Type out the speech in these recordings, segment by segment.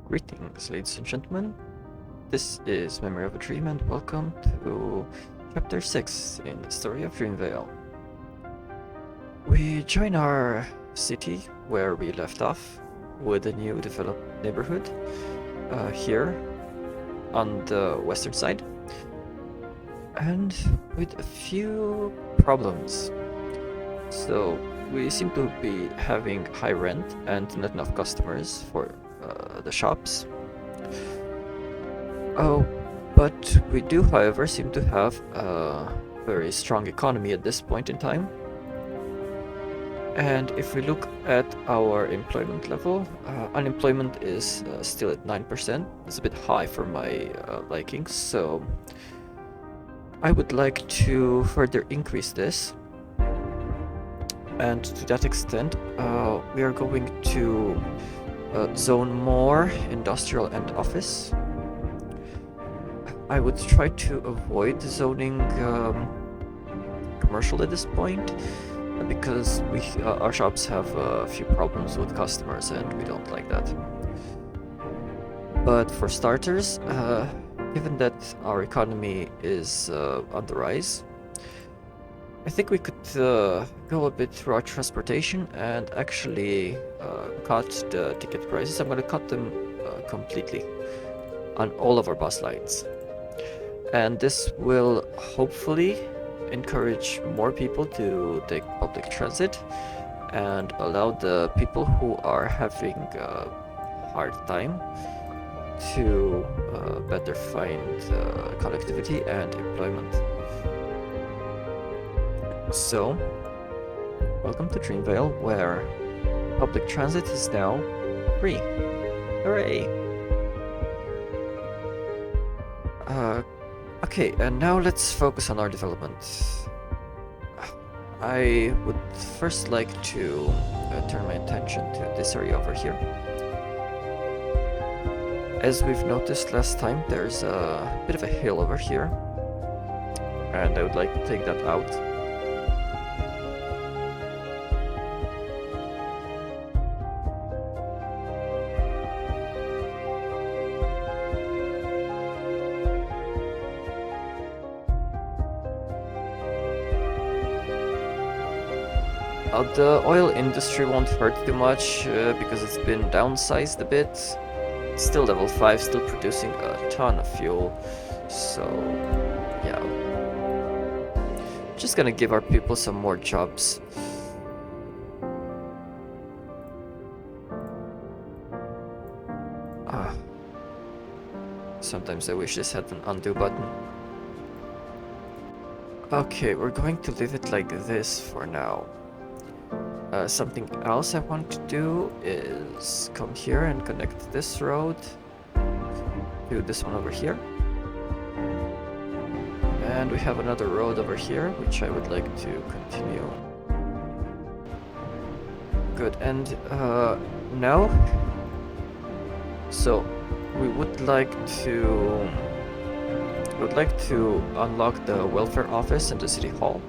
Greetings, ladies and gentlemen. This is Memory of a Dream, and welcome to Chapter 6 in the story of Dreamveil. We join our city where we left off with a new developed neighborhood here on the western side, and with a few problems. So we seem to be having high rent and not enough customers for the shops. Oh, but we do, however, seem to have a very strong economy at this point in time. And if we look at our employment level, unemployment is still at 9%. It's a bit high for my liking, so I would like to further increase this. And to that extent, we are going to zone more industrial and office. I would try to avoid zoning commercial at this point, because our shops have a few problems with customers and we don't like that. But for starters, given that our economy is on the rise, I think we could go a bit through our transportation and actually cut the ticket prices. I'm going to cut them completely on all of our bus lines. And this will hopefully encourage more people to take public transit and allow the people who are having a hard time to better find connectivity and employment. So, welcome to Dreamveil, where public transit is now free. Hooray! Okay, and now let's focus on our development. I would first like to turn my attention to this area over here. As we've noticed last time, there's a bit of a hill over here, and I would like to take that out. The oil industry won't hurt too much because it's been downsized a bit. It's still level 5, still producing a ton of fuel. So, yeah. Just gonna give our people some more jobs. Sometimes I wish this had an undo button. Okay, we're going to leave it like this for now. Something else I want to do is come here and connect this road to this one over here. And we have another road over here, which I would like to continue. Good, and now, so we would like to unlock the welfare office and the city hall.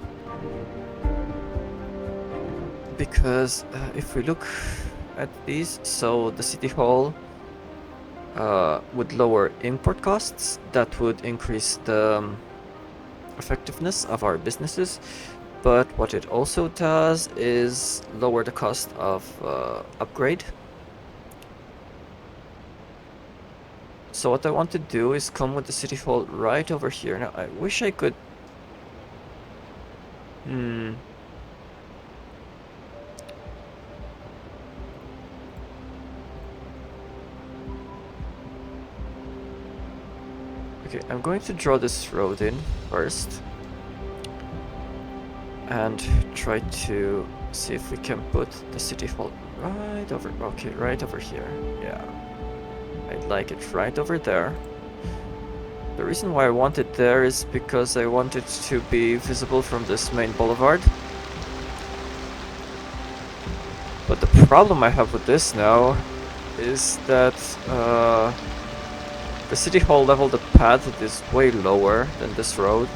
Because if we look at these, so the city hall would lower import costs, that would increase the effectiveness of our businesses, but what it also does is lower the cost of upgrade. So what I want to do is come with the city hall right over here. Now I wish I could... Okay, I'm going to draw this road in first and try to see if we can put the city hall right over... Okay, right over here. Yeah, I'd like it right over there. The reason why I want it there is because I want it to be visible from this main boulevard. But the problem I have with this now is that the city hall level, the path is way lower than this road,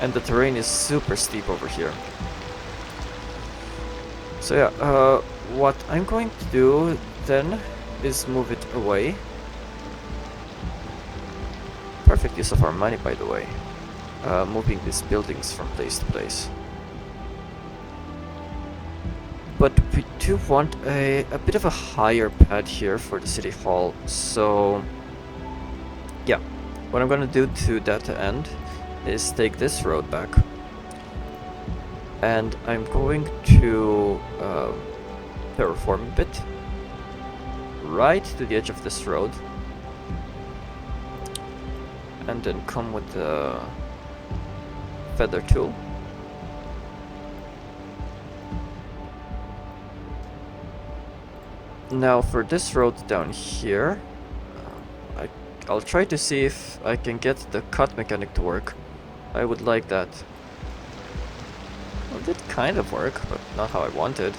and the terrain is super steep over here. So yeah, what I'm going to do then is move it away. Perfect use of our money, by the way. Moving these buildings from place to place. But we do want a bit of a higher pad here for the city hall, so yeah, what I'm gonna do to that end is take this road back, and I'm going to terraform a bit right to the edge of this road, and then come with the feather tool. Now for this road down here, I'll try to see if I can get the cut mechanic to work. I would like that. Well, it did kind of work, but not how I wanted.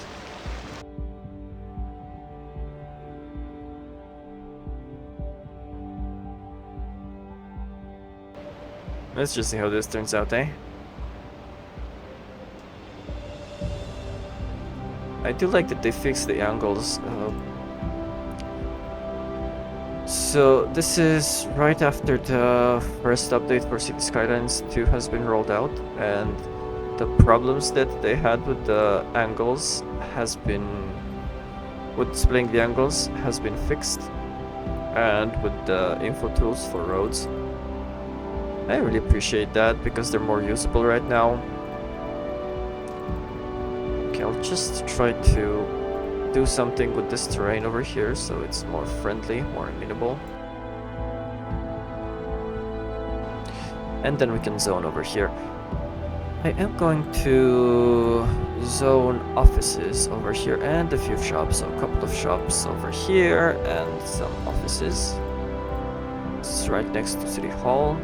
Let's just see how this turns out, eh? I do like that they fixed the angles. So this is right after the first update for City Skylines 2 has been rolled out, and the problems that they had with the angles has been, with displaying the angles, has been fixed, and with the info tools for roads. I really appreciate that because they're more usable right now. Okay, I'll just try to do something with this terrain over here so it's more friendly, more amenable. And then we can zone over here. I am going to zone offices over here and a few shops, so a couple of shops over here and some offices. It's right next to City Hall.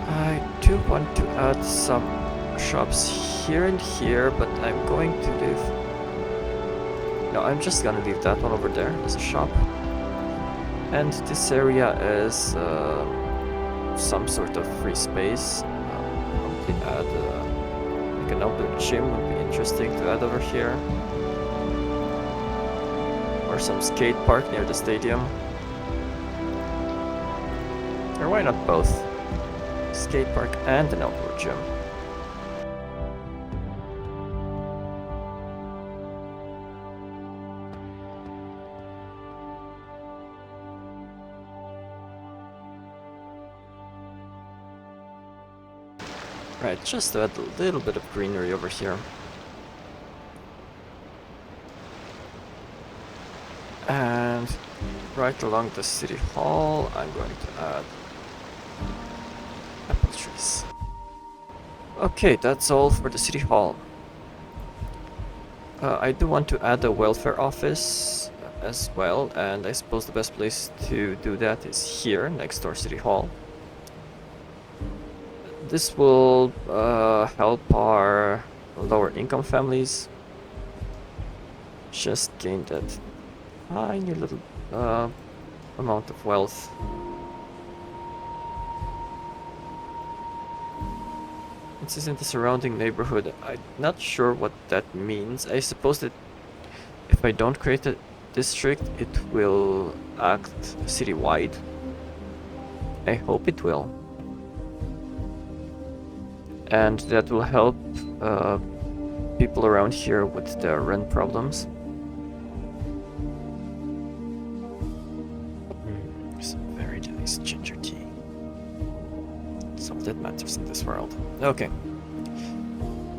I do want to add some shops here and here, but I'm going to leave... No, I'm just gonna leave that one over there as a shop. And this area is some sort of free space. Probably add like an outdoor gym would be interesting to add over here. Or some skate park near the stadium. Or why not both? Skate park and an outdoor gym. Right, just to add a little bit of greenery over here. And right along the city hall, I'm going to add apple trees. Okay, that's all for the city hall. I do want to add a welfare office as well, and I suppose the best place to do that is here, next to our city hall. This will help our lower income families just gain that tiny little amount of wealth. This is in the surrounding neighborhood. I'm not sure what that means. I suppose that if I don't create a district, it will act citywide. I hope it will. And that will help people around here with their rent problems. Some very nice ginger tea. That's all that matters in this world. Okay,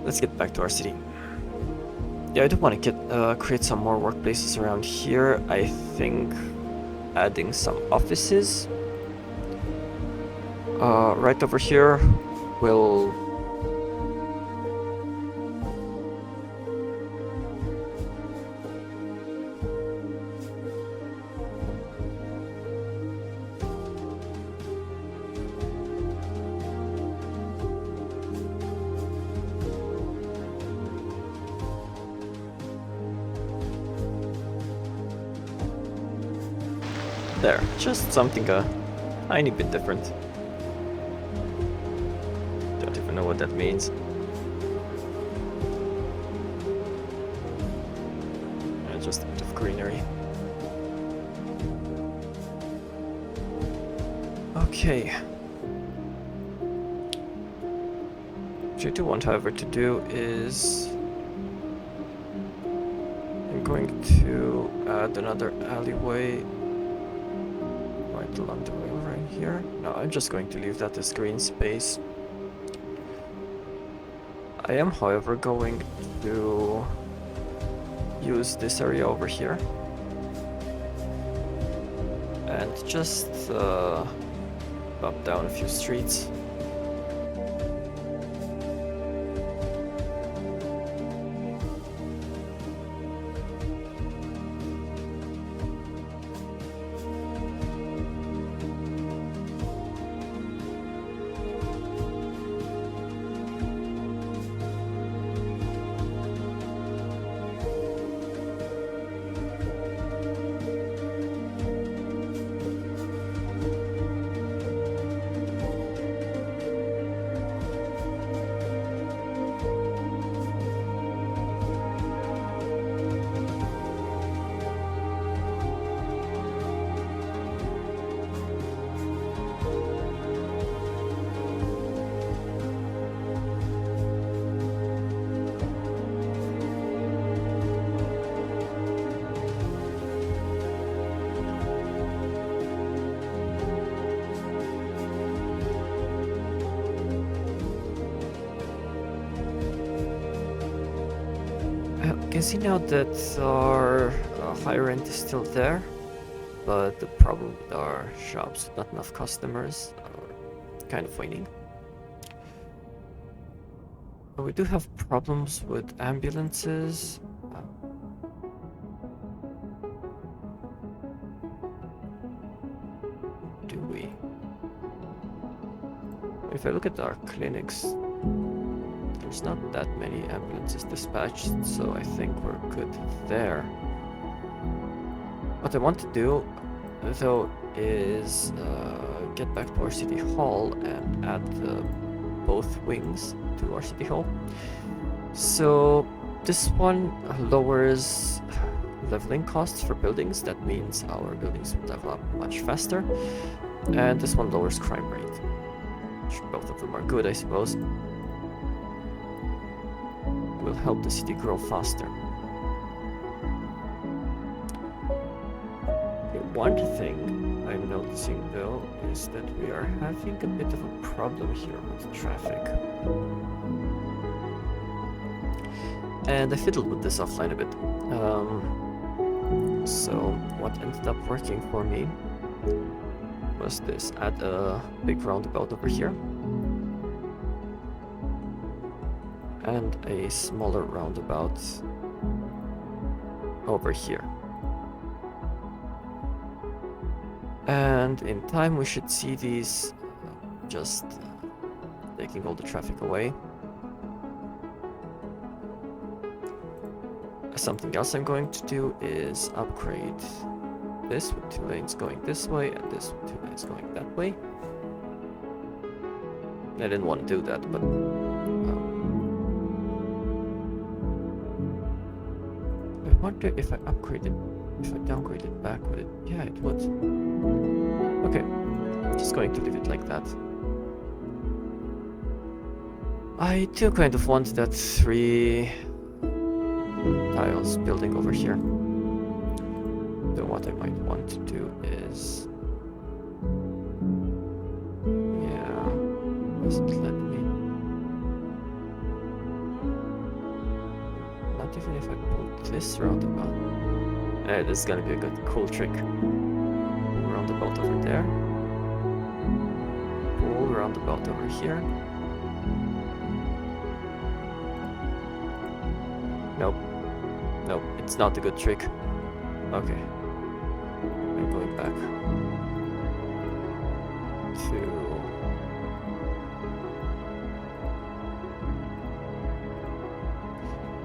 let's get back to our city. Yeah, I do want to create some more workplaces around here. I think adding some offices right over here will there, just something a tiny bit different. Don't even know what that means. greenery. Okay. What I do want, however, to do is I'm going to add another alleyway right along the rail right here. No, I'm just going to leave that as green space. I am, however, going to use this area over here and just bump down a few streets. You can see now that our high rent is still there, but the problem with our shops, not enough customers, are kind of waning. But we do have problems with ambulances. Do we? If I look at our clinics, there's not that many ambulances dispatched, so I think we're good there. What I want to do, though, is get back to our city hall and add both wings to our city hall. So this one lowers leveling costs for buildings. That means our buildings will level up much faster. And this one lowers crime rate, which both of them are good, I suppose. Will help the city grow faster. Okay, one thing I'm noticing though is that we are having a bit of a problem here with traffic. And I fiddled with this offline a bit. So what ended up working for me was this: add a big roundabout over here and a smaller roundabout over here. And in time we should see these just taking all the traffic away. Something else I'm going to do is upgrade this with 2 lanes going this way and this with 2 lanes going that way. I didn't want to do that, but I wonder if I upgrade it, if I downgrade it back, would it? Yeah, it would. Okay, I'm just going to leave it like that. I do kind of want that 3 tiles building over here. So what I might want to do is, yeah, doesn't let me. Not even if I put this roundabout. This is gonna be a good, cool trick. Roundabout over there. Pull roundabout over here. Nope. Nope, it's not a good trick. Okay. I'm going back to...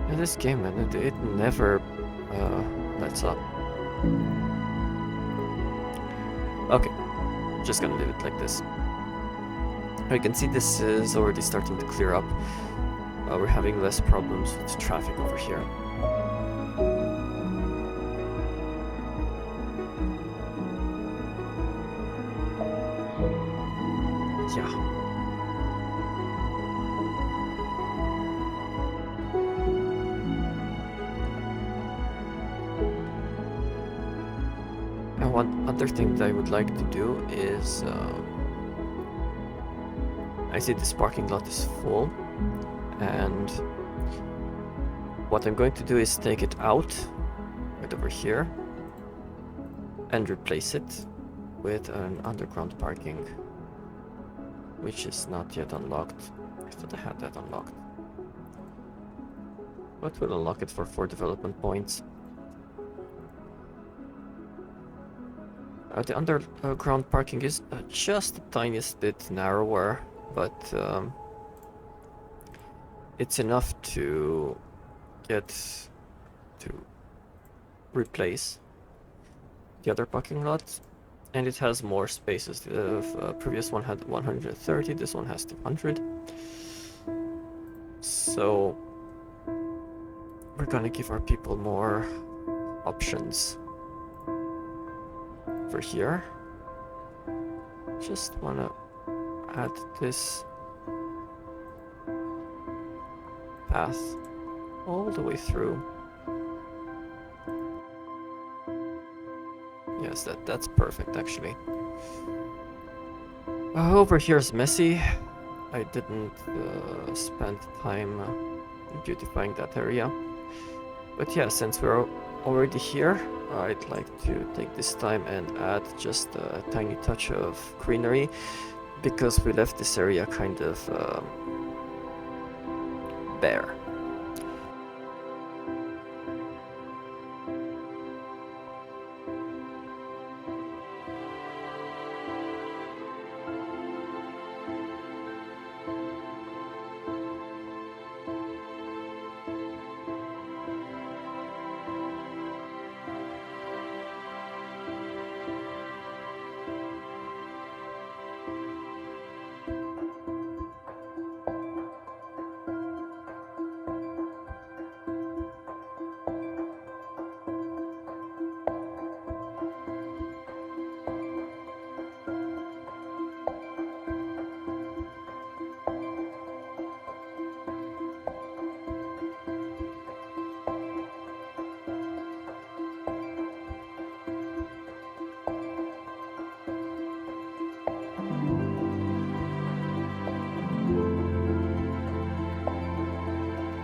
Yeah, this game, man, it never lets up. Okay, just gonna leave it like this. You can see this is already starting to clear up. We're having less problems with traffic over here. one other thing that I would like to do is I see this parking lot is full, and what I'm going to do is take it out right over here and replace it with an underground parking, which is not yet unlocked. I thought I had that unlocked. But we'll unlock it for 4 development points. The underground parking is just the tiniest bit narrower, but it's enough to get to replace the other parking lot, and it has more spaces. The previous one had 130, this one has 200. So we're gonna give our people more options. Over here, just wanna add this path all the way through. Yes, that's perfect actually. Over here is messy. I didn't spend time beautifying that area. But yeah, since we're already here, I'd like to take this time and add just a tiny touch of greenery, because we left this area kind of bare.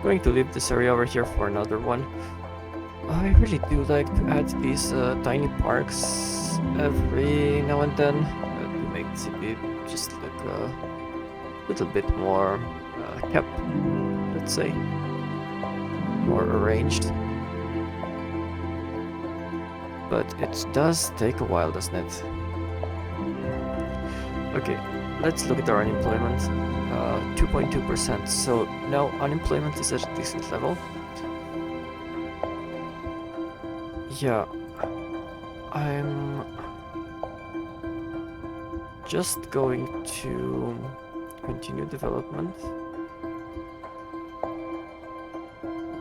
Going to leave this area over here for another one. I really do like to add these tiny parks every now and then to make the city just look a little bit more kept, let's say, more arranged. But it does take a while, doesn't it? Okay, let's look at our unemployment. 2.2%. So now unemployment is at a decent level. Yeah, I'm just going to continue development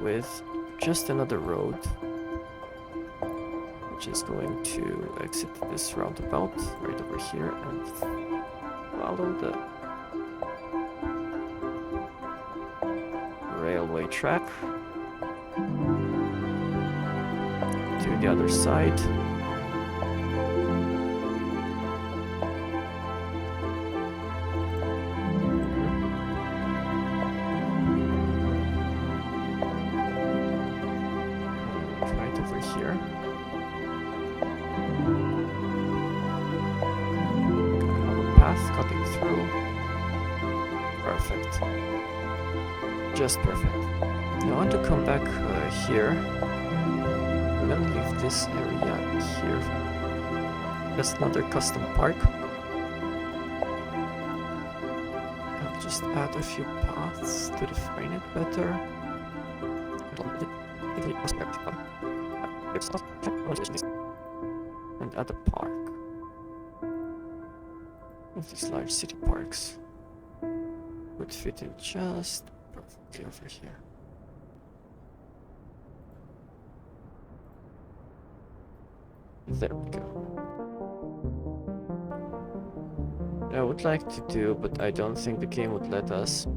with just another road, which is going to exit this roundabout right over here and follow the railway track to the other side. Right over here. Another path cutting through. Perfect. Just perfect. Now I want to come back here. I'm gonna leave this area here. Just another custom park. I'll just add a few paths to define it better. And add a park. These large city parks would fit in just perfectly over here. There we go. I would like to do, but I don't think the game would let us,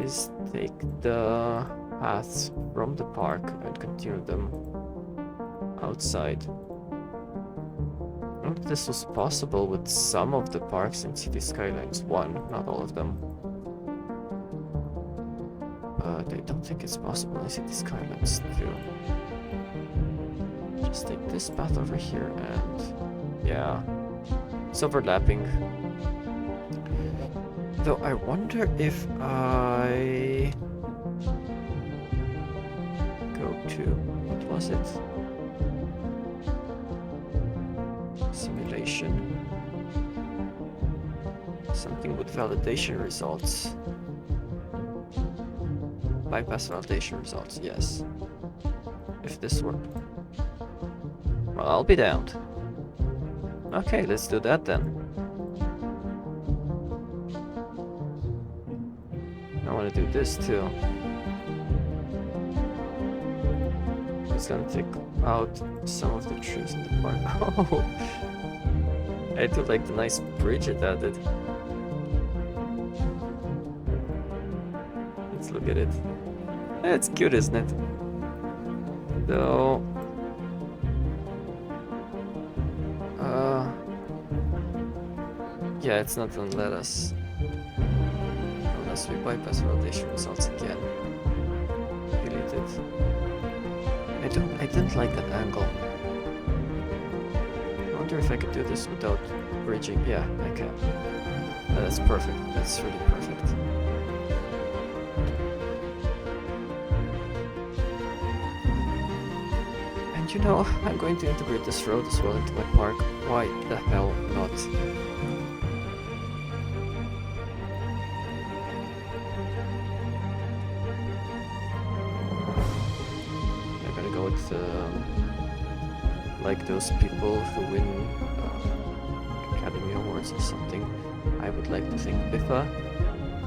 is take the paths from the park and continue them outside. I think this was possible with some of the parks in City Skylines 1, not all of them. But I don't think it's possible in City Skylines 2. Just take this path over here and... yeah. It's overlapping. Though I wonder if I... go to... what was it? Simulation. Something with validation results. Bypass validation results, yes. If this were... well, I'll be damned. Okay, let's do that then. I want to do this too. It's gonna take out some of the trees in the park. Oh! I do like the nice bridge it added. Let's look at it. It's cute, isn't it? Though... yeah, it's not gonna let us... unless we bypass validation results again. Delete it. I didn't like that angle. I wonder if I could do this without bridging. Yeah, I can. That's perfect. That's really perfect. And you know, I'm going to integrate this road as well into my park. Why the hell not? Like those people who win Academy Awards or something. I would like to thank Biffa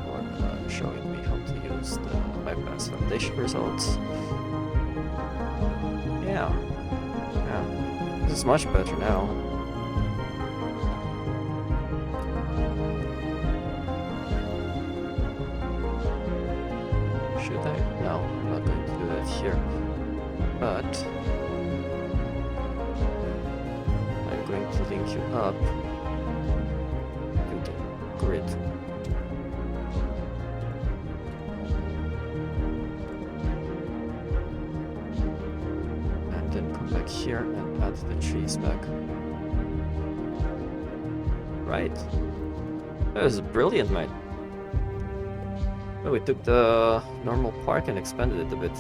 for showing me how to use the bypass validation results. Yeah. Yeah. This is much better now. Should I? No, I'm not going to do that here. But to link you up to the grid. And then come back here and add the trees back. Right. That was brilliant, mate. Oh, we took the normal park and expanded it a bit.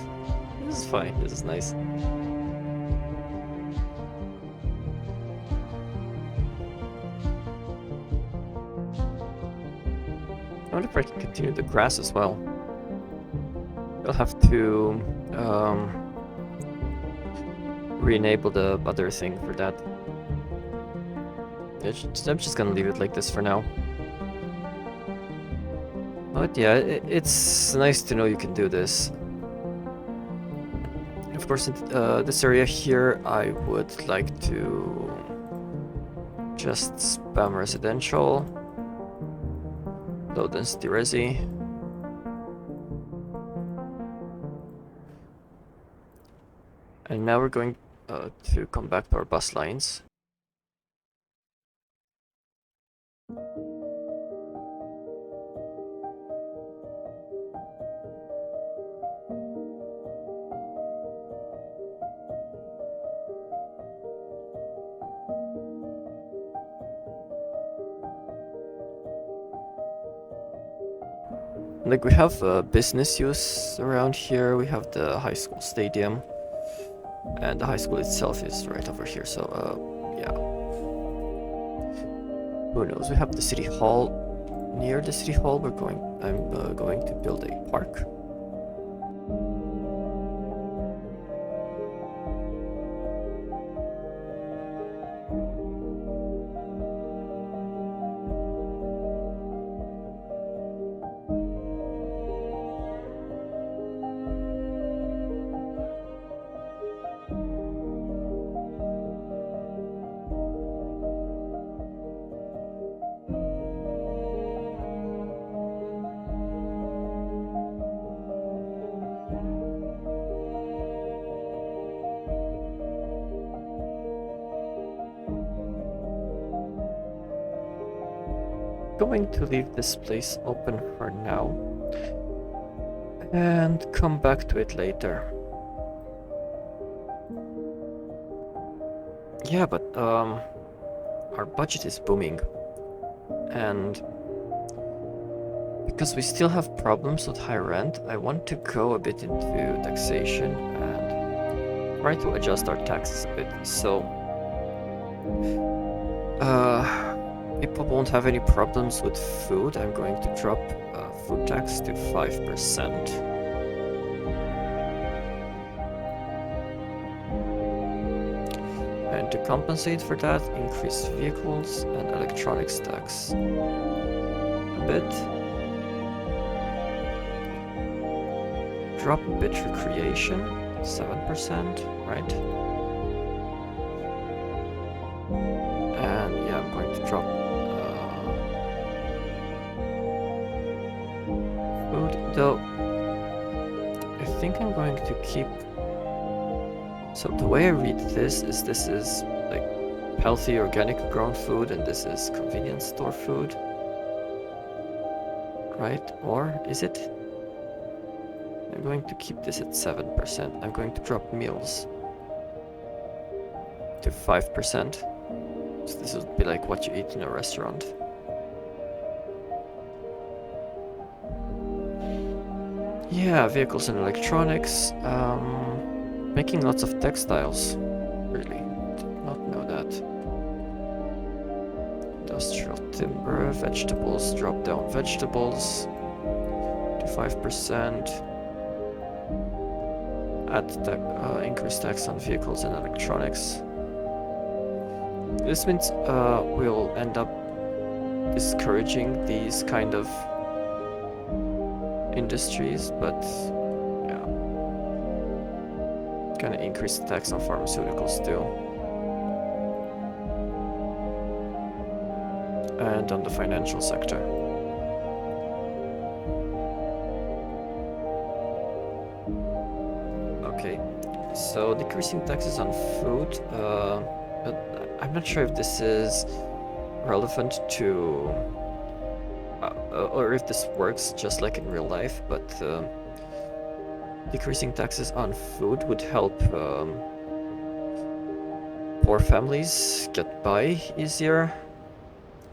This is fine, this is nice. I wonder if I can continue the grass as well. I'll have to re-enable the other thing for that. I'm just gonna leave it like this for now. But yeah, it's nice to know you can do this. Of course, in this area here, I would like to just spam residential. Low density resi. And now we're going to come back to our bus lines. Like, we have business use around here. We have the high school stadium, and the high school itself is right over here. So, yeah. Who knows? We have the city hall. Near the city hall, I'm going to build a park. going to leave this place open for now and come back to it later. Yeah, but our budget is booming, and because we still have problems with high rent, I want to go a bit into taxation and try to adjust our taxes a bit, so people won't have any problems with food. I'm going to drop food tax to 5%. And to compensate for that, increase vehicles and electronics tax a bit. Drop a bit recreation, 7%, right? And yeah, I'm going to drop food, though I think I'm going to keep. So the way I read this is like healthy organic grown food and this is convenience store food, right? Or is it? I'm going to keep this at 7%. I'm going to drop meals to 5%. So this would be like what you eat in a restaurant. Yeah, vehicles and electronics. Making lots of textiles. Really, did not know that. Industrial timber, vegetables, drop down vegetables to 5%. Add increase tax on vehicles and electronics. This means we'll end up discouraging these kind of industries, but yeah, gonna increase the tax on pharmaceuticals too, and on the financial sector. Okay, so decreasing taxes on food, but I'm not sure if this is relevant to or if this works just like in real life, but decreasing taxes on food would help poor families get by easier,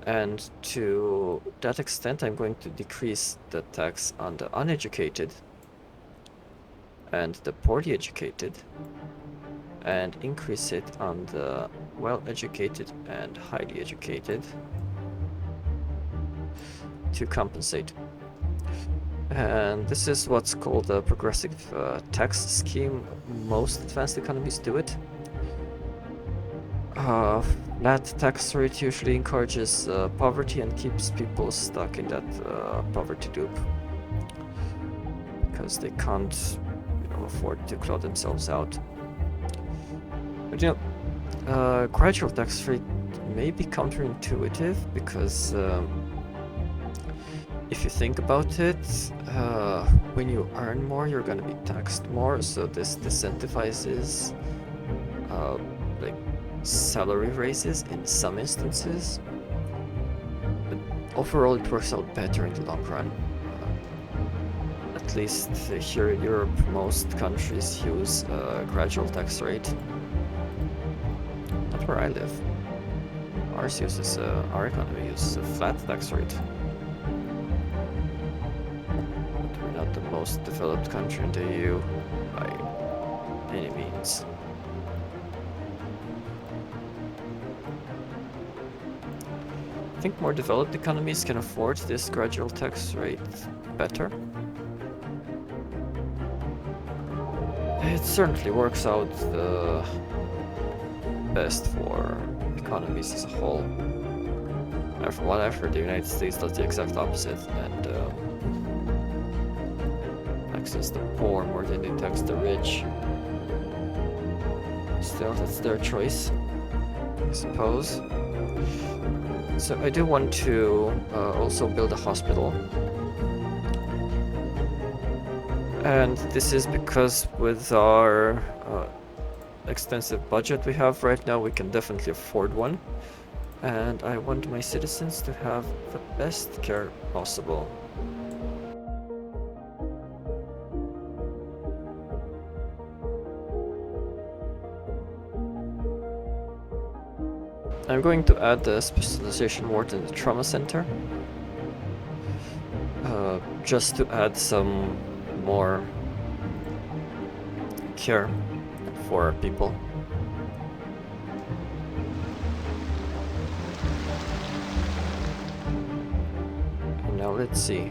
and to that extent I'm going to decrease the tax on the uneducated and the poorly educated and increase it on the well-educated and highly educated to compensate. And this is what's called a progressive tax scheme. Most advanced economies do it. Flat tax rate usually encourages poverty and keeps people stuck in that poverty loop because they can't, afford to claw themselves out. But gradual tax rate may be counterintuitive because if you think about it, when you earn more, you're going to be taxed more, so this disincentivizes like salary raises in some instances. But overall, it works out better in the long run. At least here in Europe, most countries use a gradual tax rate. Not where I live. Ours uses our economy uses a flat tax rate. Not the most developed country in the EU by any means. I think more developed economies can afford this gradual tax rate better. It certainly works out the best for economies as a whole. And from what I've heard, the United States does the exact opposite and taxes the poor more than they tax the rich. Still, that's their choice, I suppose. So I do want to also build a hospital. And this is because with our extensive budget we have right now, we can definitely afford one. and I want my citizens to have the best care possible. I'm going to add the specialization ward in the trauma center, just to add some more care for people. And now let's see.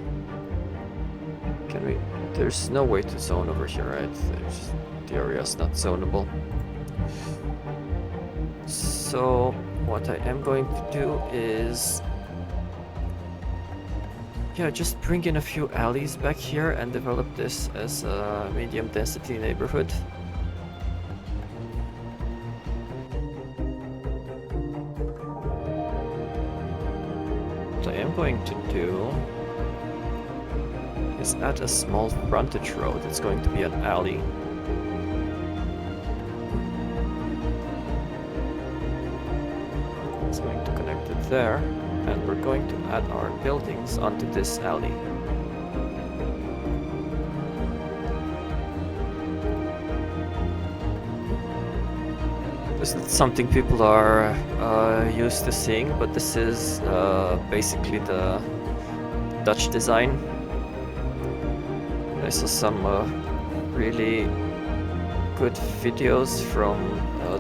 Can we? There's no way to zone over here, right? The area is not zonable. So what I am going to do is, yeah, just bring in a few alleys back here and develop this as a medium density neighborhood. What I am going to do is add a small frontage road. It's going to be an alley. It's going to connect it there, and we're going to add our buildings onto this alley. This is something people are used to seeing, but this is basically the Dutch design. I saw some really good videos from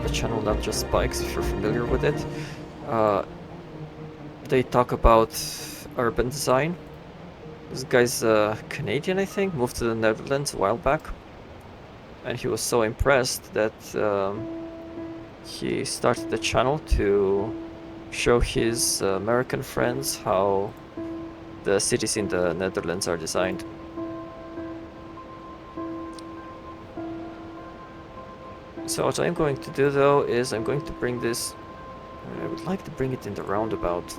the channel Not Just Bikes, if you're familiar with it. They talk about urban design. This guy's Canadian, I think, moved to the Netherlands a while back, and he was so impressed that he started the channel to show his American friends how the cities in the Netherlands are designed. So what I'm going to do though is I'm going to bring this, I would like to bring it in the roundabout.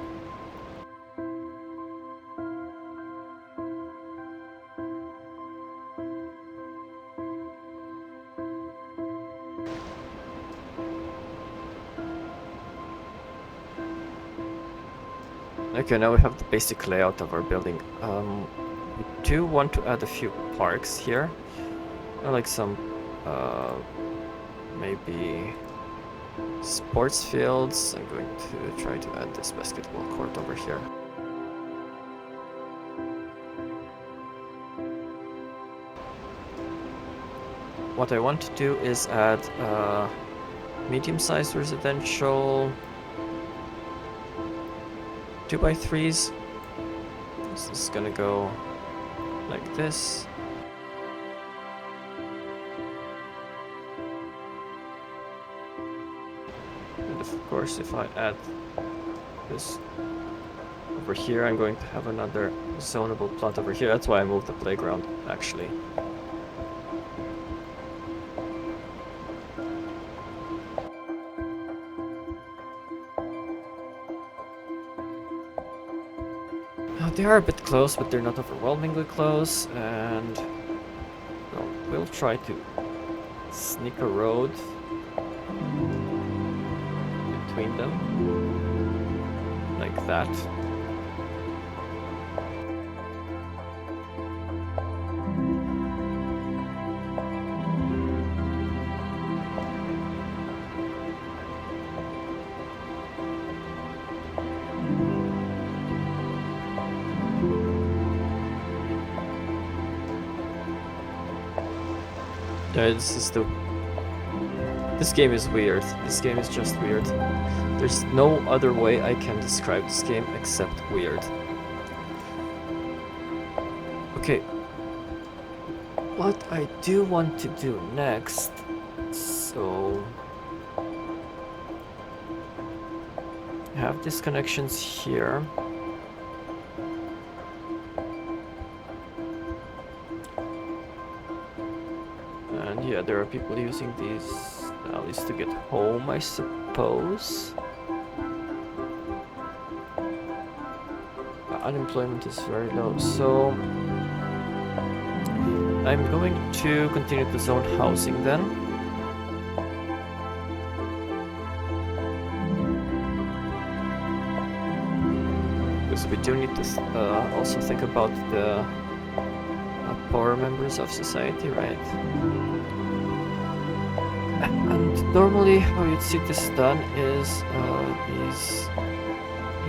Okay, now we have the basic layout of our building. We do want to add a few parks here. I like some maybe sports fields. I'm going to try to add this basketball court over here. What I want to do is add medium-sized residential 2x3s. This is gonna go like this. And of course, if I add this over here, I'm going to have another zonable plot over here. That's why I moved the playground, actually. They are a bit close, but they're not overwhelmingly close, and well, we'll try to sneak a road between them, like that. This game is weird. This game is just weird. There's no other way I can describe this game except weird. Okay. What I do want to do next, so I have these connections here. And yeah, there are people using these alleys to get home, I suppose. Unemployment is very low, so I'm going to continue to zone housing then. because we do need to also think about the poorer members of society, right? And normally how you'd see this done is these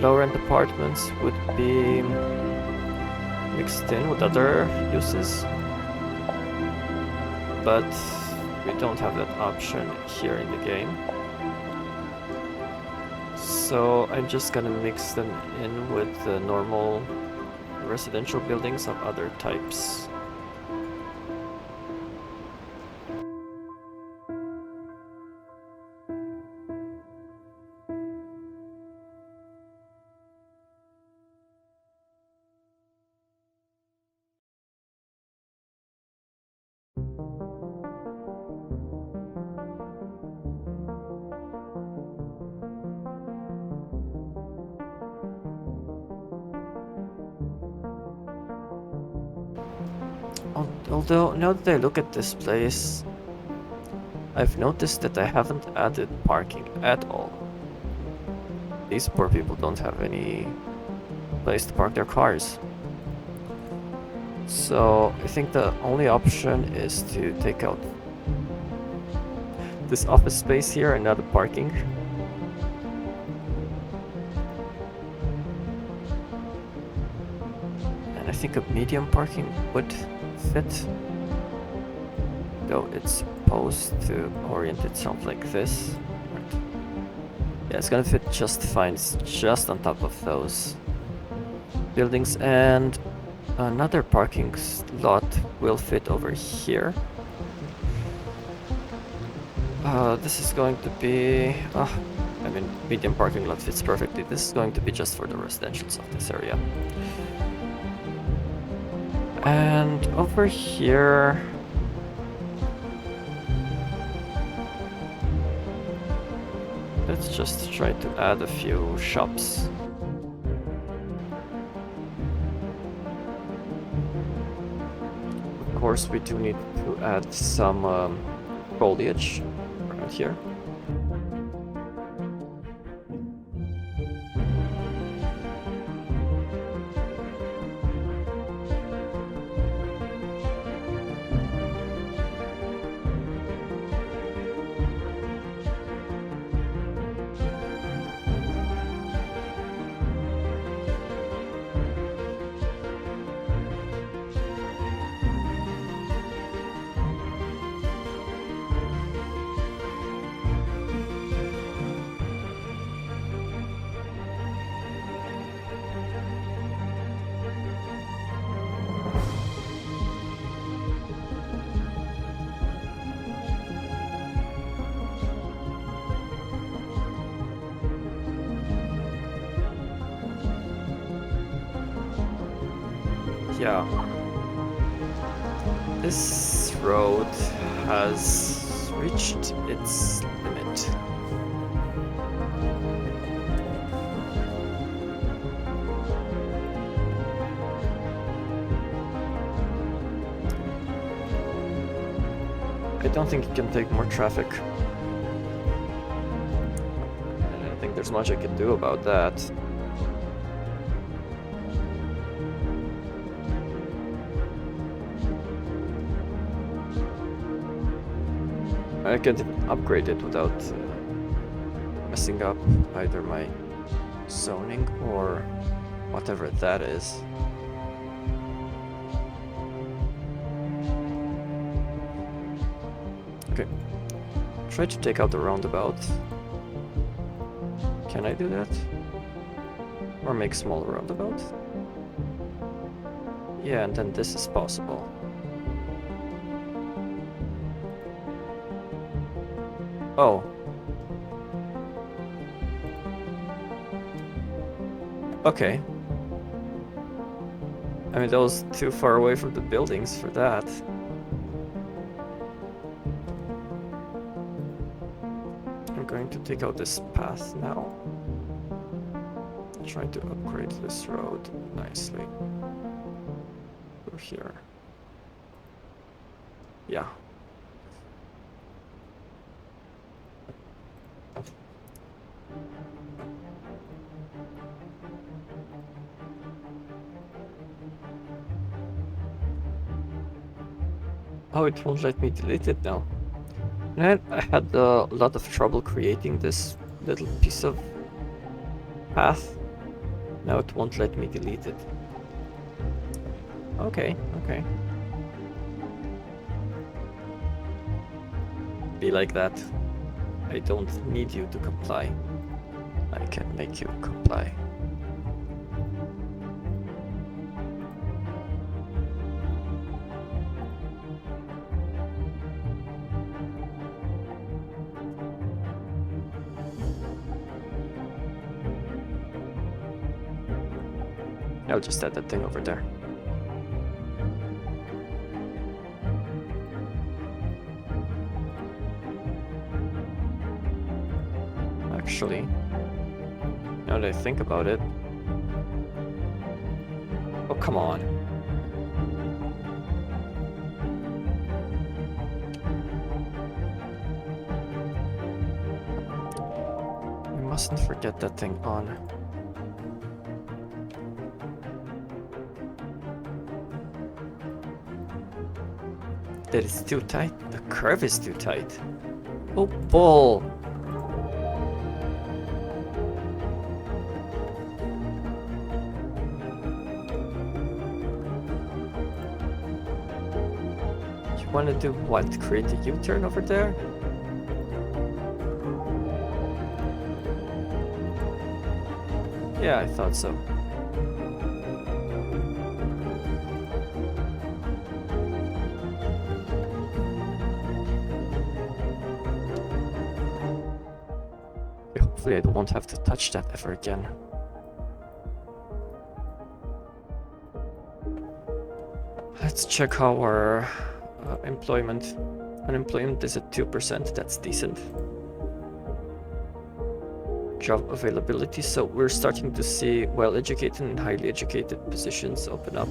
low-rent apartments would be mixed in with other uses, but we don't have that option here in the game. So I'm just gonna mix them in with the normal residential buildings of other types. Although, now that I look at this place, I've noticed that I haven't added parking at all. These poor people don't have any place to park their cars. So I think the only option is to take out this office space here and not the parking. And I think a medium parking would fit, though it's supposed to orient itself like this. Right. Yeah, it's gonna fit just fine. It's just on top of those buildings, and another parking lot will fit over here. This is going to be... I mean, medium parking lot fits perfectly. This is going to be just for the residentials of this area. And over here... let's just try to add a few shops. Of course, we do need to add some foliage around here. Yeah. This road has reached its limit. I don't think it can take more traffic. And I don't think there's much I can do about that. I could upgrade it without messing up either my zoning or whatever that is. Okay, try to take out the roundabout. Can I do that? Or make smaller roundabout? Yeah, and then this is possible. Oh. Okay. I mean, that was too far away from the buildings for that. I'm going to take out this path now. Try to upgrade this road nicely. Go here. Yeah. Oh, it won't let me delete it now. And I had a lot of trouble creating this little piece of path. Now it won't let me delete it. Okay, okay. Be like that. I don't need you to comply. I can make you comply. I'll just add that thing over there. Actually, now that I think about it... Oh, come on. We mustn't forget that thing on. That is too tight. The curve is too tight. Oh, bull! You want to do what? Create a U-turn over there? Yeah, I thought so. Hopefully I won't have to touch that ever again. Let's check how our unemployment is at 2%. That's decent. Job availability, so we're starting to see well-educated and highly educated positions open up.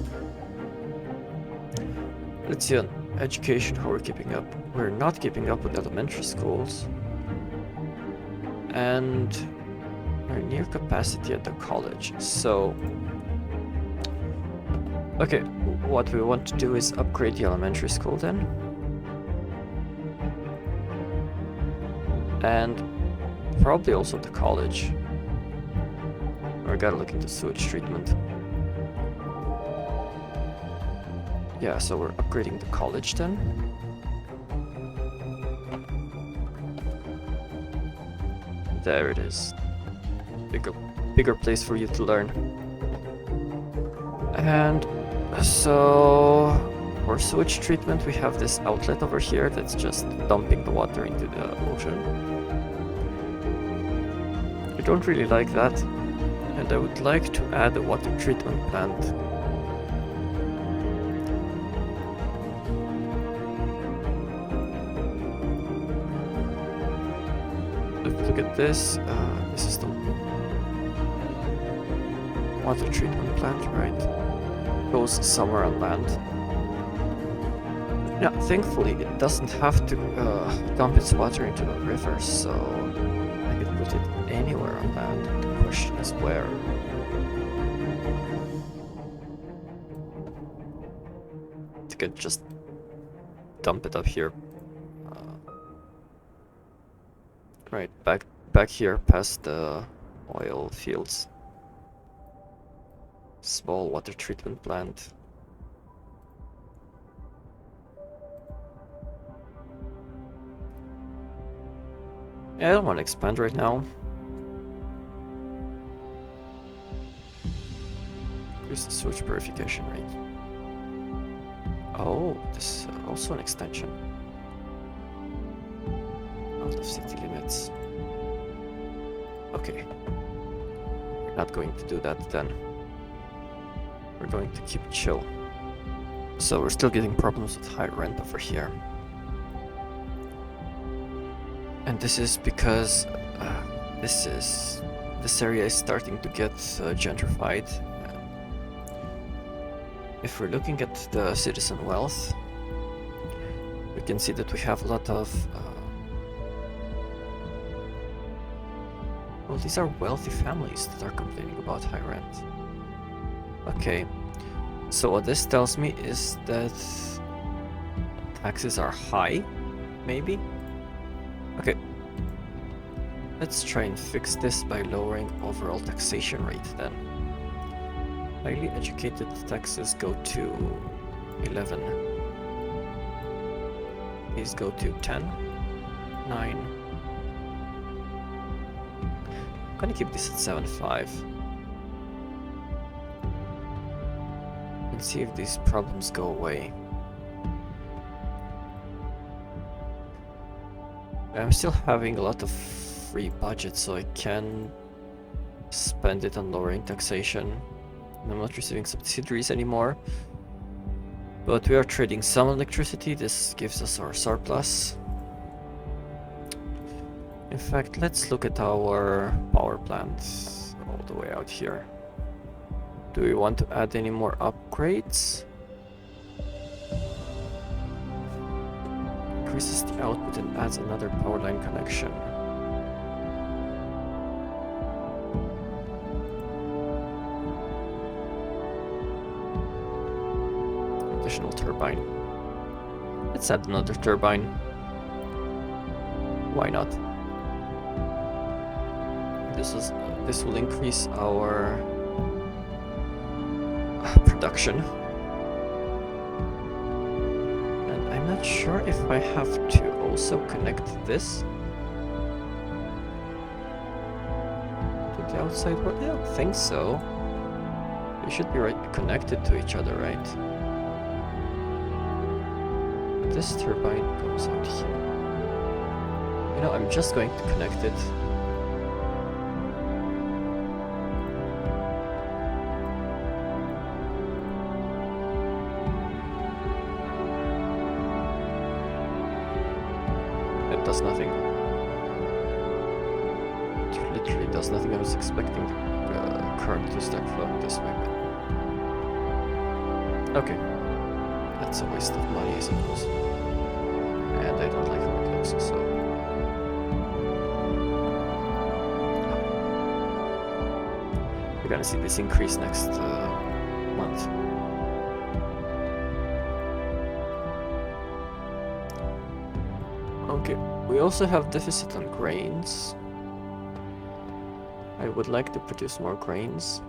Let's see on education how we're keeping up. We're not keeping up with elementary schools. And we're near capacity at the college, so... Okay, what we want to do is upgrade the elementary school then. And probably also the college. We gotta look into sewage treatment. Yeah, so we're upgrading the college then. There it is. Bigger place for you to learn. And so for sewage treatment we have this outlet over here that's just dumping the water into the ocean. I don't really like that, and I would like to add a water treatment plant. Look at this. This is the water treatment plant, right? Goes somewhere on land. Yeah, thankfully it doesn't have to dump its water into the river, so I could put it anywhere on land. The question is where. I could just dump it up here. Right, back here past the oil fields. Small water treatment plant. Yeah, I don't want to expand right now. Increase the sewage purification rate. Oh, this is also an extension. Out of city limits. Okay. We're not going to do that then. We're going to keep chill. So we're still getting problems with high rent over here. And this is because this area is starting to get gentrified. If we're looking at the citizen wealth, we can see that we have a lot of well, these are wealthy families that are complaining about high rent. Okay, so what this tells me is that taxes are high, maybe? Okay. Let's try and fix this by lowering overall taxation rate then. Highly educated taxes go to 11. These go to 10, 9. I'm gonna keep this at 7.5. And see if these problems go away. I'm still having a lot of free budget, so I can spend it on lowering taxation. I'm not receiving subsidies anymore. But we are trading some electricity. This gives us our surplus. In fact, let's look at our power plants all the way out here. Do we want to add any more upgrades? Increases the output and adds another power line connection. Additional turbine. Let's add another turbine. Why not? This will increase our production. And I'm not sure if I have to also connect this to the outside world. I don't think so. They should be connected to each other, right? This turbine goes out here. You know, I'm just going to connect it. It does nothing. It literally does nothing. I was expecting the current to start flowing this way, but... Okay. That's a waste of money, I suppose. And I don't like how it looks, so... We're gonna see this increase next month. Okay, we also have deficit on grains. I would like to produce more grains.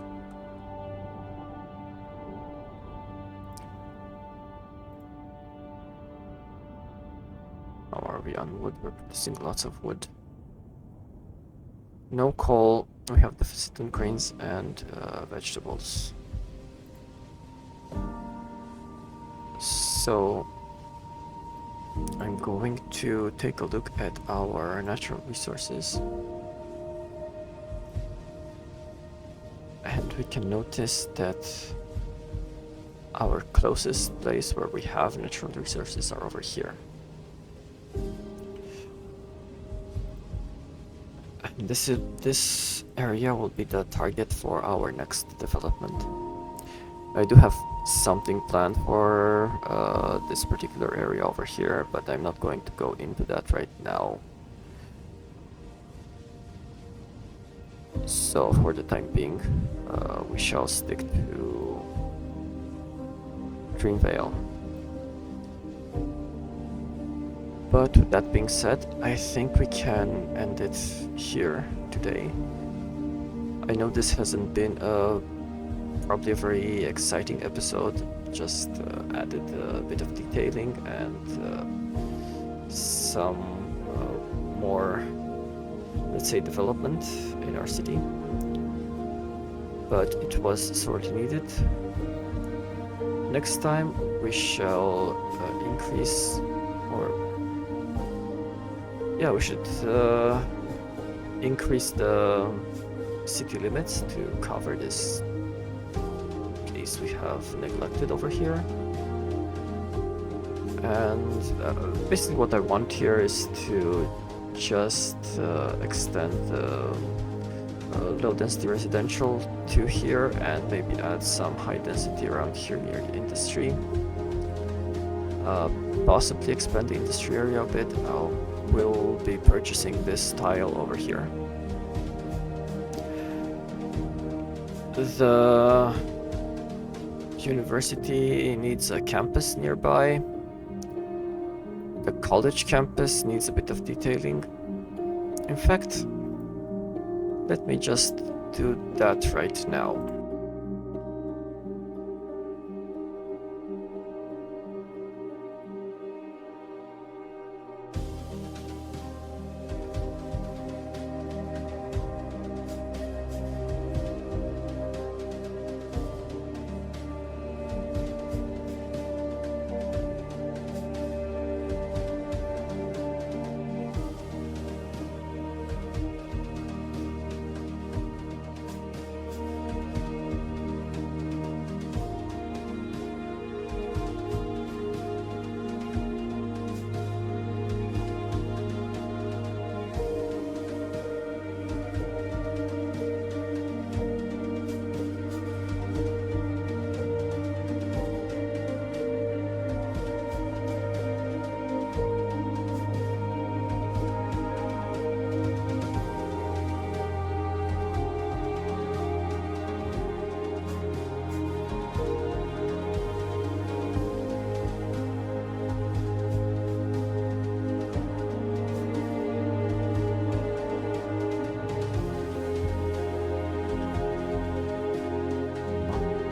How are we on wood? We're producing lots of wood. No coal. We have deficit in grains and vegetables. So I'm going to take a look at our natural resources. And we can notice that our closest place where we have natural resources are over here. And this area will be the target for our next development. I do have something planned for this particular area over here, but I'm not going to go into that right now. So for the time being, we shall stick to Dreamveil. But with that being said, I think we can end it here today. I know this hasn't been probably a very exciting episode, just added a bit of detailing and some more, let's say, development in our city. But it was sorely needed. Next time we shall increase, or yeah, we should increase the city limits to cover this place we have neglected over here. And basically what I want here is to just extend the low density residential to here and maybe add some high density around here near the industry. Possibly expand the industry area a bit. We'll be purchasing this tile over here. The university needs a campus nearby. The college campus needs a bit of detailing. In fact, let me just do that right now.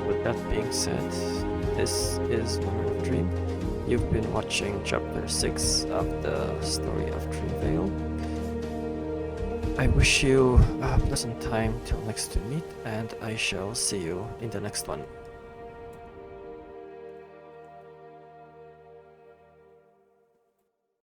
With that being said, this is Memory of Dream. You've been watching Chapter 6 of the story of Dreamveil. I wish you a pleasant time till next we meet, and I shall see you in the next one.